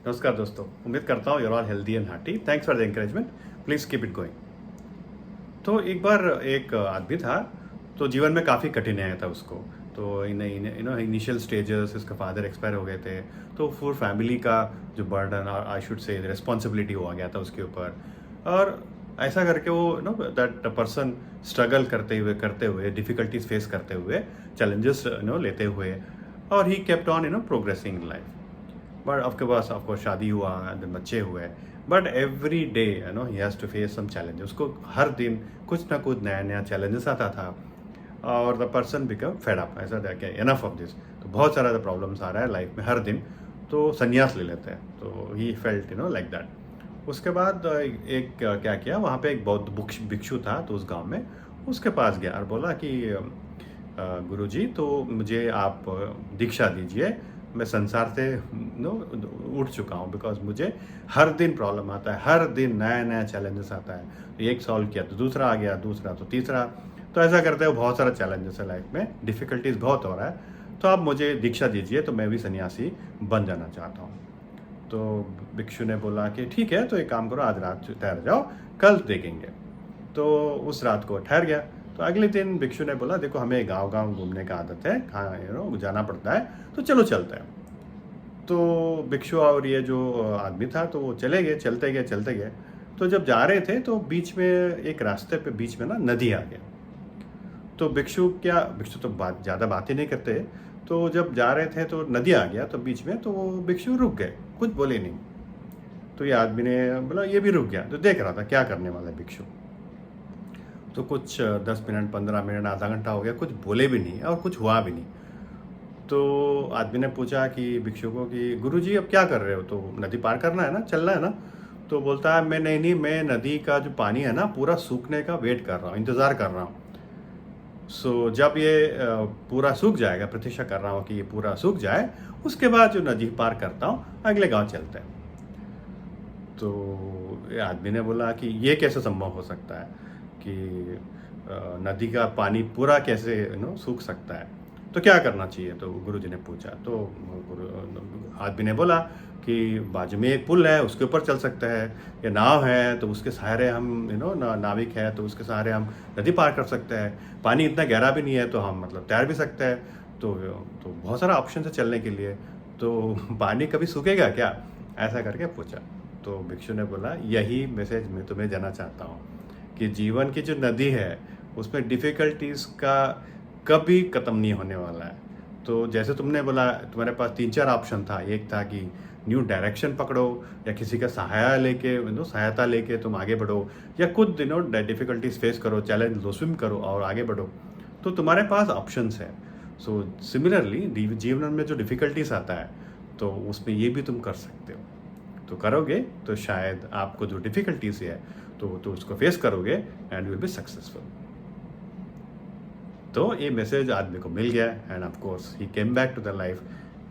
नमस्कार दोस्तों, उम्मीद करता हूँ you're all healthy and hearty. Thanks for the encouragement, please keep it going. तो एक बार एक आदमी था, तो जीवन में काफ़ी कठिनाइयाँ था उसको। तो इनिशियल स्टेजेस उसका फादर एक्सपायर हो गए थे, तो फुल फैमिली का जो बर्डन और आई शुड से रिस्पॉन्सिबिलिटी हो आ गया था उसके ऊपर। और ऐसा करके वो दैट पर्सन स्ट्रगल करते हुए डिफ़िकल्टीज फेस करते हुए, चैलेंजेस लेते हुए, और he kept on progressing in life. But आपके पास आपको शादी हुआ, then बच्चे हुए, but every day he has to face some challenge. उसको हर दिन कुछ ना कुछ नया नया चैलेंजेस आता था, और the person become fed up, ऐसा था कि एनफ ऑफ दिस। तो बहुत सारा प्रॉब्लम्स आ रहा है लाइफ में हर दिन, तो संन्यास ले लेते हैं। तो ही फेल्ट लाइक दैट। उसके बाद एक क्या किया, वहाँ पे एक बौद्ध भिक्षु था तो उस गांव में, उसके पास गया और बोला कि गुरुजी, तो मुझे आप दीक्षा दीजिए। मैं संसार से उठ चुका हूँ, बिकॉज मुझे हर दिन प्रॉब्लम आता है, हर दिन नया नया चैलेंजेस आता है। तो एक सॉल्व किया तो दूसरा आ गया, दूसरा तो तीसरा। तो ऐसा करते हुए बहुत सारा चैलेंजेस है लाइफ में, डिफ़िकल्टीज बहुत हो रहा है। तो आप मुझे दीक्षा दीजिए, तो मैं भी सन्यासी बन जाना चाहता हूँ। तो भिक्षु ने बोला कि ठीक है, तो एक काम करो, आज रात ठहर जाओ, कल देखेंगे। तो उस रात को ठहर गया। तो अगले दिन भिक्षु ने बोला, देखो हमें गांव गांव घूमने का आदत है, कहाँ जाना पड़ता है, तो चलो चलते हैं। तो भिक्षु और ये जो आदमी था, तो वो चले गए, चलते गए। तो जब जा रहे थे, तो बीच में एक रास्ते पे बीच में ना नदी आ गया। तो भिक्षु तो ज़्यादा बात ही नहीं करते। तो जब जा रहे थे तो नदी आ गया, तो बीच में तो वो भिक्षु रुक गए, कुछ बोले नहीं। तो ये आदमी ने बोला, ये भी रुक गया। तो देख रहा था क्या करने वाला है भिक्षु। तो कुछ 10 मिनट, 15 मिनट, आधा घंटा हो गया, कुछ बोले भी नहीं और कुछ हुआ भी नहीं। तो आदमी ने पूछा कि भिक्षु को कि गुरुजी अब क्या कर रहे हो, तो नदी पार करना है ना, चलना है ना। तो बोलता है, मैं नदी का जो पानी है ना पूरा सूखने का वेट कर रहा हूँ, इंतज़ार कर रहा हूँ। सो जब ये पूरा सूख जाएगा, प्रतीक्षा कर रहा हूँ कि ये पूरा सूख जाए, उसके बाद जो नदी पार करता हूँ, अगले गांव चलते हैं। तो ये आदमी ने बोला कि ये कैसे संभव हो सकता है कि नदी का पानी पूरा कैसे सूख सकता है, तो क्या करना चाहिए। तो गुरुजी ने पूछा। तो आदमी ने बोला कि बाजू में एक पुल है, उसके ऊपर चल सकते हैं, या नाव है तो उसके सहारे हम नाविक है तो उसके सहारे हम नदी पार कर सकते हैं। पानी इतना गहरा भी नहीं है, तो हम तैर भी सकते हैं। तो बहुत सारा ऑप्शन है चलने के लिए। तो पानी कभी सूखेगा क्या, ऐसा करके पूछा। तो भिक्षु ने बोला, यही मैसेज मैं तुम्हें देना चाहता हूँ कि जीवन की जो नदी है, उसमें डिफ़िकल्टीज़ का कभी ख़त्म नहीं होने वाला है। तो जैसे तुमने बोला, तुम्हारे पास 3-4 ऑप्शन था। एक था कि न्यू डायरेक्शन पकड़ो, या किसी का सहायता लेके तुम आगे बढ़ो, या खुद डिफ़िकल्टीज फेस करो, चैलेंज लो, स्विम करो और आगे बढ़ो। तो तुम्हारे पास ऑप्शंस है। सो सिमिलरली जीवन में जो डिफ़िकल्टीज आता है, तो उसमें ये भी तुम कर सकते हो। तो करोगे तो शायद आपको जो डिफ़िकल्टीज है, तो उसको फेस करोगे एंड विल बी सक्सेसफुल। तो ये मैसेज आदमी को मिल गया, and of course he came back to the life,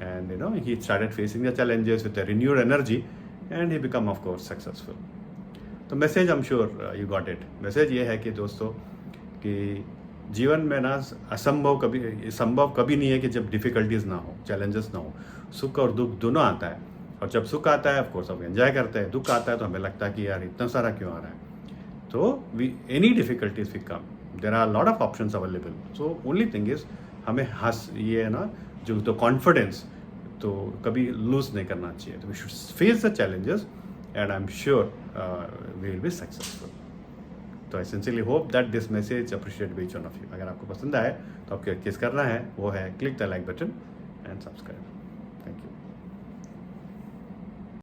and he started facing the challenges with renewed energy, and he become of course successful. तो message, I am sure you got it. Message ये है कि दोस्तों, कि जीवन में ना संभव कभी नहीं है कि जब डिफ़िकल्टीज ना हो, चैलेंजेस ना हो। सुख और दुख दोनों आता है, और जब सुख आता है ऑफकोर्स हम एंजॉय करते हैं, दुख आता है तो हमें लगता है कि यार इतना सारा क्यों आ रहा है। तो any difficulties we come, there are lot of options available. So only thing is, हमें ये है ना, जो तो कॉन्फिडेंस तो कभी लूज नहीं करना चाहिए। तो we should face the challenges, and I am sure we will be successful. तो I sincerely hope that this message appreciate by each one of you. अगर आपको पसंद आए तो आपको किस करना है वो है, click the like button and subscribe.